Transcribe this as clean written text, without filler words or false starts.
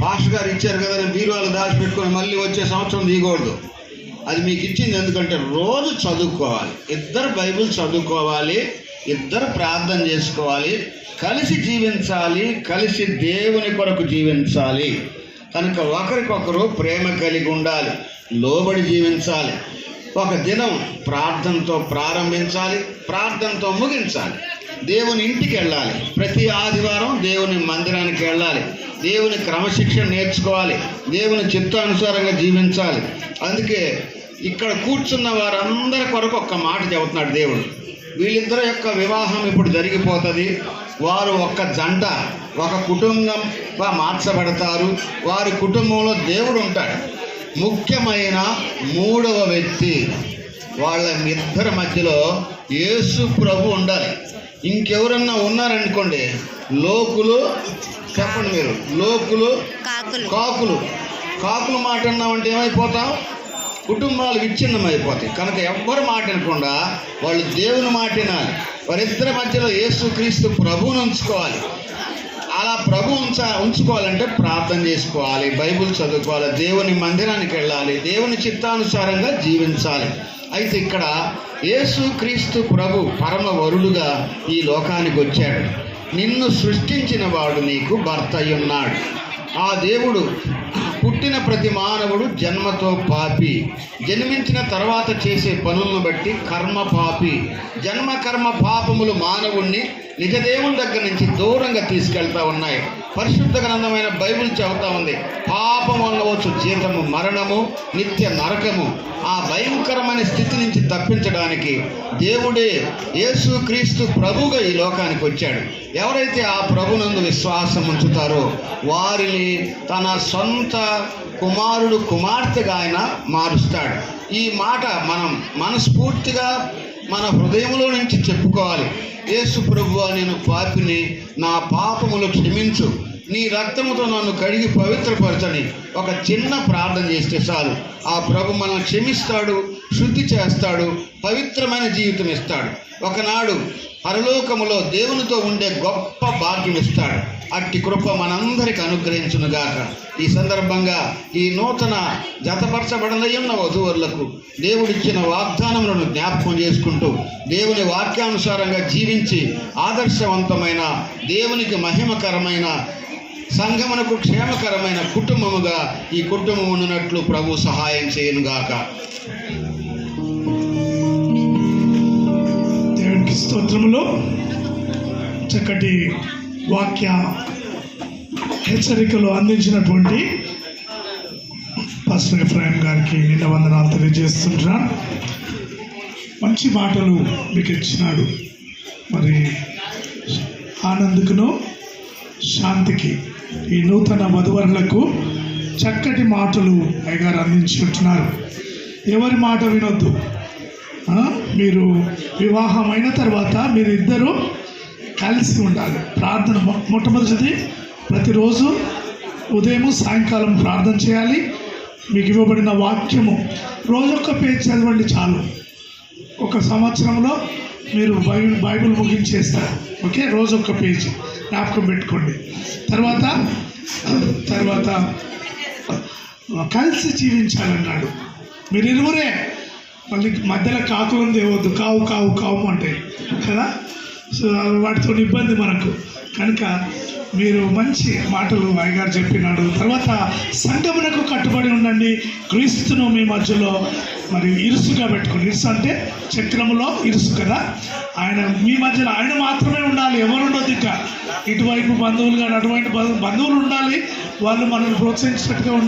Pastor గారు ఇచ్చారు కదా బీరువాలు దాచిపెట్టుకొని మళ్ళీ వచ్చే సంవత్సరం తీయకూడదు. అది మీకు ఇచ్చింది ఎందుకంటే రోజు చదువుకోవాలి, ఇద్దరు బైబిల్ చదువుకోవాలి, ఇద్దరు ప్రార్థన చేసుకోవాలి, కలిసి జీవించాలి, కలిసి దేవుని కొరకు జీవించాలి. కనుక ఒకరికొకరు ప్రేమ కలిగి ఉండాలి, లోబడి జీవించాలి. ఒక దినం ప్రార్థనతో ప్రారంభించాలి, ప్రార్థనతో ముగించాలి. దేవుని ఇంటికి వెళ్ళాలి, ప్రతి ఆదివారం దేవుని మందిరానికి వెళ్ళాలి, దేవుని క్రమశిక్షణ నేర్చుకోవాలి, దేవుని చిత్తానుసారంగా జీవించాలి. అందుకే ఇక్కడ కూర్చున్న వారందరి కొరకు ఒక్క మాట చెబుతున్నాడు దేవుడు. వీళ్ళిద్దరి యొక్క వివాహం ఇప్పుడు జరిగిపోతుంది. వారు ఒక్క జంట, ఒక కుటుంబంగా మార్చబడతారు. వారి కుటుంబంలో దేవుడు ఉంటాడు. ముఖ్యమైన మూడవ వ్యక్తి వాళ్ళ ఇద్దరి మధ్యలో యేసు ప్రభు ఉండాలి. ఇంకెవరన్నా ఉన్నారనుకోండి, లోకులు, చెప్పండి మీరు, లోకులు, కాకులు మాట అన్నామంటే ఏమైపోతాం? కుటుంబాలు విచ్ఛిన్నం అయిపోతాయి. కనుక ఎవ్వరు మాట వినకుండా వాళ్ళు దేవుని మాట వినాలి. వారిద్దరి మధ్యలో యేసుక్రీస్తు ప్రభువును ఉంచుకోవాలి. అలా ప్రభు ఉంచుకోవాలంటే ప్రార్థన చేసుకోవాలి, బైబిల్ చదువుకోవాలి, దేవుని మందిరానికి వెళ్ళాలి, దేవుని చిత్తానుసారంగా జీవించాలి. అయితే ఇక్కడ యేసుక్రీస్తు ప్రభు పరమ వరుడుగా ఈ లోకానికి వచ్చాడు. నిన్ను సృష్టించిన వాడు నీకు భర్త అయ్యున్నాడు. ఆ దేవుడు పుట్టిన ప్రతి మానవుడు జన్మతో పాపి, జన్మించిన తర్వాత చేసే పనులను బట్టి కర్మ పాపి. జన్మ కర్మ పాపములు మానవుణ్ణి నిజదేవుని దగ్గర నుంచి దూరంగా తీసుకెళ్తా ఉన్నాయి. పరిశుద్ధ గ్రంథమైన బైబిల్ చెబుతా ఉంది, పాపం వల్ల వచ్చు జీతము మరణము, నిత్య నరకము. ఆ భయంకరమైన స్థితి నుంచి తప్పించడానికి దేవుడే యేసుక్రీస్తు ప్రభువుగా ఈ లోకానికి వచ్చాడు. ఎవరైతే ఆ ప్రభునందు విశ్వాసం ఉంచుతారో వారిని తన సొంత కుమారుడు, కుమార్తెగా ఆయన మారుస్తాడు. ఈ మాట మనం మనస్ఫూర్తిగా మన హృదయంలో నుంచి చెప్పుకోవాలి. యేసు ప్రభువా, నేను పాపిని, నా పాపములు క్షమించు, నీ రక్తముతో నన్ను కడిగి పవిత్రపరచని ఒక చిన్న ప్రార్థన చేస్తే చాలు. ఆ ప్రభు మనల్ని క్షమిస్తాడు, శుద్ధి చేస్తాడు, పవిత్రమైన జీవితం ఇస్తాడు. ఒకనాడు పరలోకములో దేవునితో ఉండే గొప్ప భాగ్యం ఇస్తాడు. అట్టి కృప మనందరికి అనుగ్రహించునుగాక. ఈ సందర్భంగా ఈ నూతన జతపరచబడనయున్న వధూవరులకు దేవుడిచ్చిన వాగ్దానములను జ్ఞాపకం చేసుకుంటూ దేవుని వాక్యానుసారంగా జీవించి ఆదర్శవంతమైన, దేవునికి మహిమకరమైన, సంఘమునకు క్షేమకరమైన కుటుంబముగా ఈ కుటుంబం ఉన్నట్లు ప్రభు సహాయం చేయనుగాక. దేవునికి స్తోత్రములు. చక్కటి వాక్య హెచ్చరికలు అందించినటువంటి పాస్టర్ ఎఫ్రాయిం గారికి నిండు వందనాలు తెలియజేస్తుంటున్నాను. మంచి మాటలు మీకు ఇచ్చినాడు. మరి ఆనందుకును, శాంతికి, ఈ నూతన వధువరులకు చక్కటి మాటలు అయ్యగారు అందించుకుంటున్నారు. ఎవరి మాట వినొద్దు. మీరు వివాహం అయిన తర్వాత మీరిద్దరూ కలిసి ఉండాలి. ప్రార్థన మొట్టమొదటిది, ప్రతిరోజు ఉదయం సాయంకాలం ప్రార్థన చేయాలి. మీకు ఇవ్వబడిన వాక్యము రోజొక్క పేజ్ చదవండి చాలు. ఒక సంవత్సరంలో మీరు బైబిల్ ముగించేస్తారు. ఓకే, రోజొక్క పేజీ జ్ఞాపకం పెట్టుకోండి. తర్వాత కలిసి జీవించాలన్నాడు. మీరు ఇరువురే, మళ్ళీ మధ్యలో కాకులను తేవద్దు, కావు కావు కావు అంటే కదా. సో వాటితో ఇబ్బంది మనకు. కనుక మీరు మంచి మాటలు అయ్యగారు చెప్పినాడు. తర్వాత సంఘమునకు కట్టుబడి ఉండండి, క్రీస్తును మీ మధ్యలో మరి ఇరుసుగా పెట్టుకోండి. ఇరుసు అంటే చక్రములో ఇరుసు కదా. ఆయన మీ మధ్యలో ఆయన మాత్రమే ఉండాలి, ఎవరు ఉండొద్దు. ఇంకా ఇటువైపు బంధువులు కానీ అటువైపు బంధువులు ఉండాలి, వాళ్ళు మనల్ని ప్రోత్సహించినట్టుగా ఉండాలి.